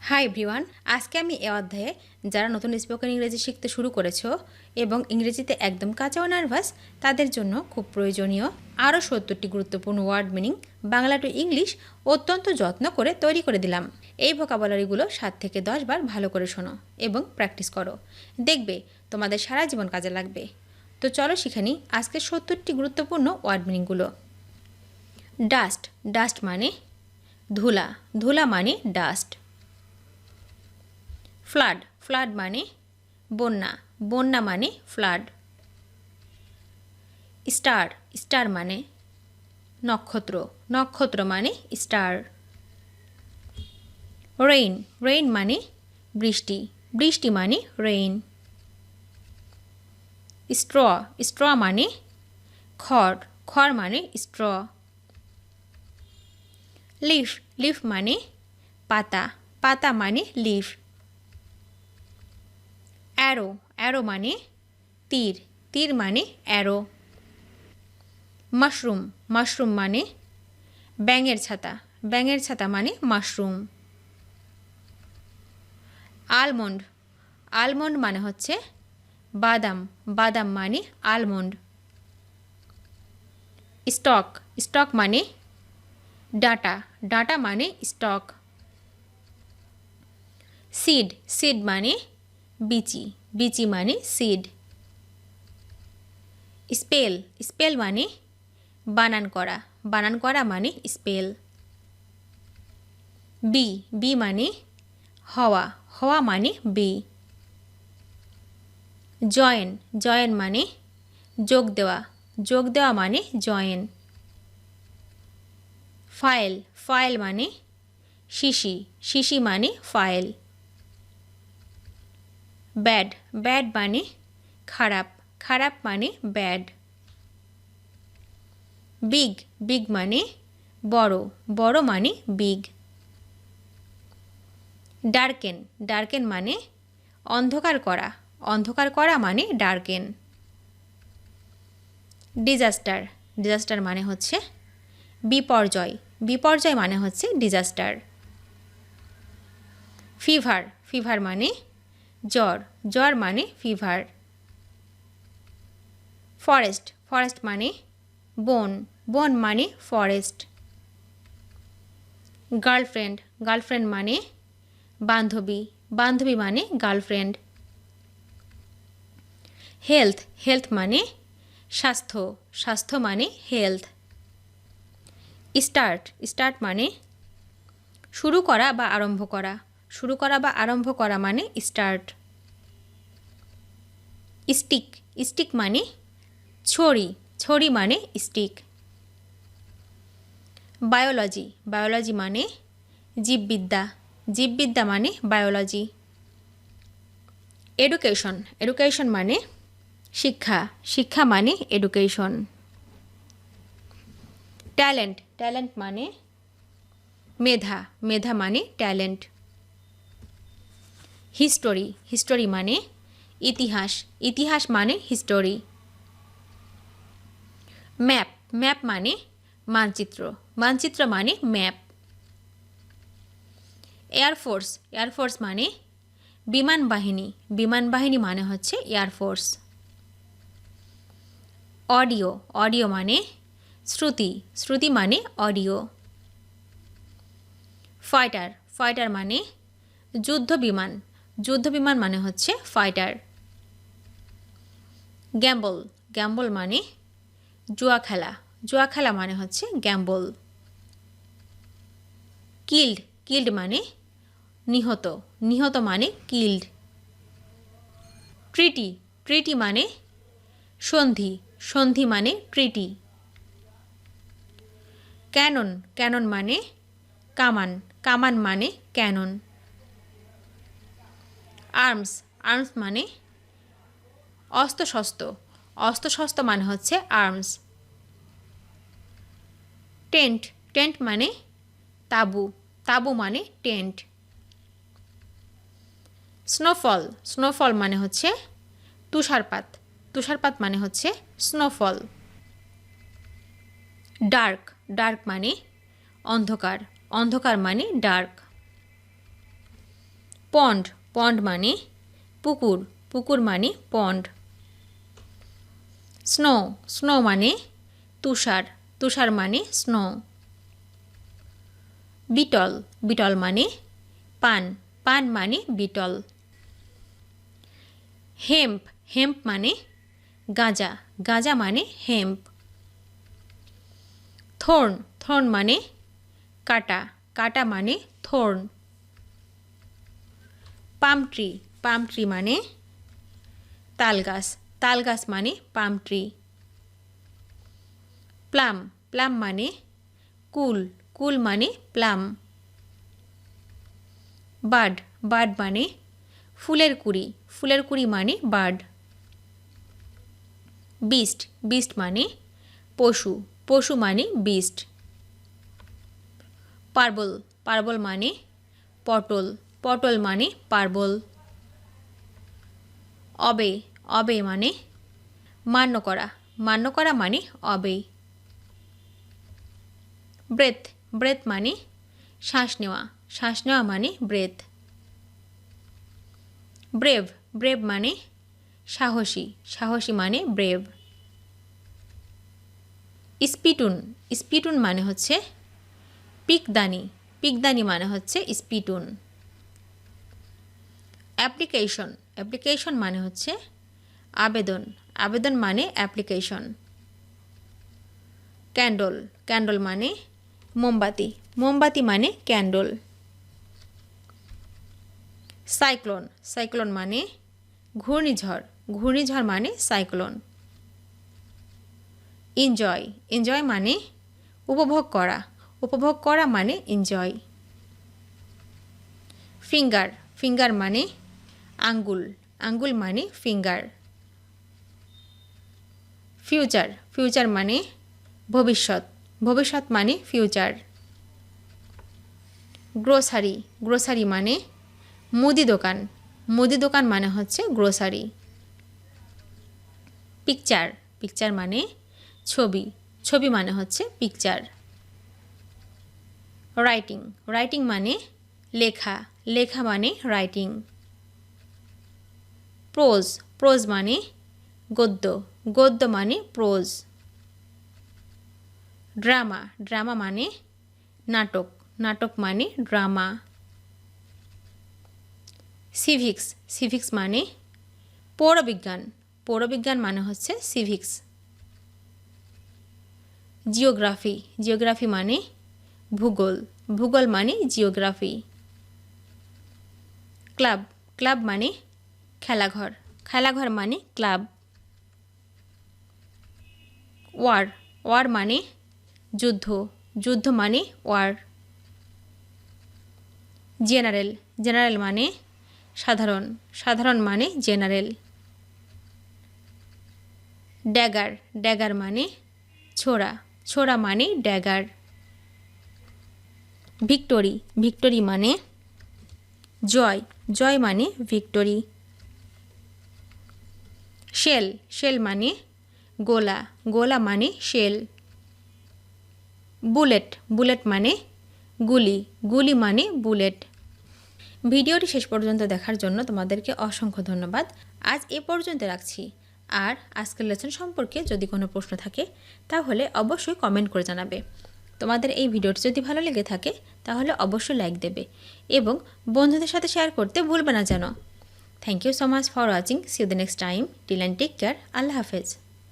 Hi everyone, আজকে আমি এই অধ্যায়ে যারা নতুন স্পোকেন ইংরেজি শিখতে শুরু করেছো এবং ইংরেজিতে একদম কাঁচা ও নার্ভাস তাদের জন্য খুব প্রয়োজনীয় আরও 70টি গুরুত্বপূর্ণ word meaning Bangla to English অত্যন্ত যত্ন করে তৈরি করে দিলাম। এই ভোকাবুলারিগুলো 7 থেকে 10 বার ভালো করে শোনো এবং প্র্যাকটিস করো, দেখবে তোমাদের সারা জীবন কাজে লাগবে। তো চলো শিখে নিই আজকে 70টি গুরুত্বপূর্ণ ওয়ার্ড মিনিংগুলো। ডাস্ট, ডাস্ট মানে ধুলা, ধুলা মানে ডাস্ট। ফ্লাড, ফ্লাড মানে বন্যা, বন্যা মানে ফ্লাড। স্টার, স্টার মানে নক্ষত্র, নক্ষত্র মানে স্টার। রেইন, রেইন মানে বৃষ্টি, বৃষ্টি মানে রেইন। স্ট্র, স্ট্র মানে খড়, খড় মানে স্ট্র। লিফ, লিফ মানে পাতা, পাতা মানে লিফ। অ্যারো, অ্যারো মানে তীর, তীর মানে অ্যারো। মাশরুম, মাশরুম মানে ব্যাঙের ছাতা, ব্যাঙের ছাতা মানে মাশরুম। আলমন্ড, আলমন্ড মানে হচ্ছে বাদাম, বাদাম মানে আলমন্ড। স্টক, স্টক মানে ডাটা, ডাটা মানে স্টক। সিড, সিড মানে বিচি, বিচি মানে সিড। স্পেল, স্পেল মানে বানান করা, বানান করা মানে স্পেল। বি, বি মানে হওয়া, হওয়া মানে বি। জয়েন, জয়েন মানে যোগ দেওয়া, যোগ দেওয়া মানে জয়েন। ফাইল, ফাইল মানে শিশি, শিশি মানে ফাইল। ব্যাড, ব্যাড মানে খারাপ, খারাপ মানে ব্যাড। বিগ, বিগ মানে বড়, বড় মানে বিগ। ডার্কেন, ডার্কেন মানে অন্ধকার করা, অন্ধকার করা মানে ডার্কেন। ডিজাস্টার, ডিজাস্টার মানে হচ্ছে বিপর্যয়, বিপর্যয় মানে হচ্ছে ডিজাস্টার। ফিভার, ফিভার মানে জ্বর, জ্বর মানে ফিভার। ফরেস্ট, ফরেস্ট মানে বন, বন মানে ফরেস্ট। গার্লফ্রেন্ড, গার্লফ্রেন্ড মানে বান্ধবী, বান্ধবী মানে গার্লফ্রেন্ড। হেলথ, হেলথ মানে স্বাস্থ্য, স্বাস্থ্য মানে হেলথ। স্টার্ট, স্টার্ট মানে শুরু করা বা আরম্ভ করা, শুরু করা বা আরম্ভ করা মানে স্টার্ট। স্টিক, স্টিক মানে ছড়ি, ছড়ি মানে স্টিক। বায়োলজি, বায়োলজি মানে জীববিদ্যা, জীববিদ্যা মানে বায়োলজি। এডুকেশন, এডুকেশন মানে শিক্ষা, শিক্ষা মানে এডুকেশন। ট্যালেন্ট, ট্যালেন্ট মানে মেধা, মেধা মানে ট্যালেন্ট। হিস্টোরি, হিস্টোরি মানে ইতিহাস, ইতিহাস মানে হিস্টোরি। ম্যাপ, ম্যাপ মানে মানচিত্র, মানচিত্র মানে ম্যাপ। এয়ারফোর্স, এয়ারফোর্স মানে বিমান বাহিনী, বিমান বাহিনী মানে হচ্ছে এয়ারফোর্স। অডিও, অডিও মানে শ্রুতি, শ্রুতি মানে অডিও। ফাইটার, ফাইটার মানে যুদ্ধ বিমান, যুদ্ধ বিমান মানে হচ্ছে ফাইটার। গ্যাম্বল, গ্যাম্বল মানে জুয়া খেলা, জুয়া খেলা মানে হচ্ছে গ্যাম্বল। কিল্ড, কিল্ড মানে নিহত, নিহত মানে কিল্ড। ট্রিটি, ট্রিটি মানে সন্ধি, সন্ধি মানে ট্রিটি। ক্যানন, ক্যানন মানে কামান, কামান মানে ক্যানন। আর্মস, আর্মস মানে অস্ত্রশস্ত্র, অস্ত্রশস্ত্র মানে হচ্ছে আর্মস। টেন্ট, টেন্ট মানে তাঁবু, তাঁবু মানে টেন্ট। স্নোফল, স্নোফল মানে হচ্ছে তুষারপাত, তুষারপাত মানে হচ্ছে স্নোফল। ডার্ক, ডার্ক মানে অন্ধকার, অন্ধকার মানে ডার্ক। পন্ড পন্ড মানে পুকুর পুকুর মানে পন্ড। স্নো স্নো মানে তুষার তুষার মানে স্নো। বিটল বিটল মানে পান পান মানে বিটল। হেম্প হেম্প মানে গাঁজা গাঁজা মানে হেম্প। থর্ন থর্ন মানে কাটা কাটা মানে থর্ন। পাম ট্রি মানে তাল গাছ মানে পাম ট্রি। প্লাম প্লাম মানে কুল কুল মানে প্লাম। বার্ড বার্ড মানে ফুলের কুড়ি মানে বার্ড। বিস্ট বিস্ট মানে পশু পশু মানে বিস্ট। পার্বল পার্বল মানে পটল পটল মানে পার্বল। অবে অবে মানে মান্য করা মানে অবে। ব্রেথ ব্রেথ মানে শ্বাস নেওয়া মানে ব্রেথ। ব্রেভ ব্রেভ মানে সাহসী মানে ব্রেভ। স্পিটুন স্পিটুন মানে হচ্ছে পিকদানি মানে হচ্ছে স্পিটুন। অ্যাপ্লিকেশন অ্যাপ্লিকেশন মানে হচ্ছে আবেদন মানে অ্যাপ্লিকেশন। ক্যান্ডল মানে মোমবাতি মানে ক্যান্ডল। সাইক্লোন মানে ঘূর্ণিঝড় মানে সাইক্লোন। এনজয় মানে উপভোগ করা মানে এনজয়। ফিঙ্গার মানে আঙ্গুল মানে ফিঙ্গার। ফিউচার মানে ভবিষ্যৎ মানে ফিউচার। গ্রোসারি মানে মুদি দোকান মানে হচ্ছে গ্রোসারি। পিকচার মানে ছবি মানে হচ্ছে পিকচার। রাইটিং মানে লেখা মানে রাইটিং। প্রোজ মানে গদ্য মানে প্রোজ। ড্রামা মানে নাটক মানে ড্রামা। সিভিক্স মানে পৌরবিজ্ঞান মানে হচ্ছে সিভিক্স। জিওগ্রাফি মানে ভূগোল মানে জিওগ্রাফি। ক্লাব মানে খেলাঘর মানে ক্লাব। ওয়ার মানে যুদ্ধ মানে ওয়ার। জেনারেল মানে সাধারণ মানে জেনারেল। ড্যাগার মানে ছোড়া মানে ড্যাগার। ভিক্টোরি মানে জয় মানে ভিক্টোরি। শেল মানে গোলা মানে শেল। বুলেট মানে গুলি মানে বুলেট। ভিডিওটি শেষ পর্যন্ত দেখার জন্য তোমাদেরকে অসংখ্য ধন্যবাদ। আজ এ পর্যন্ত রাখছি। আর আজকের লেসন সম্পর্কে যদি কোনো প্রশ্ন থাকে তাহলে অবশ্যই কমেন্ট করে জানাবে। তোমাদের এই ভিডিওটি যদি ভালো লেগে থাকে তাহলে অবশ্যই লাইক দেবে এবং বন্ধুদের সাথে শেয়ার করতে ভুলবে না যেন। Thank you so much for watching. See you the next time. Till and take care. আল্লাহ হাফেজ।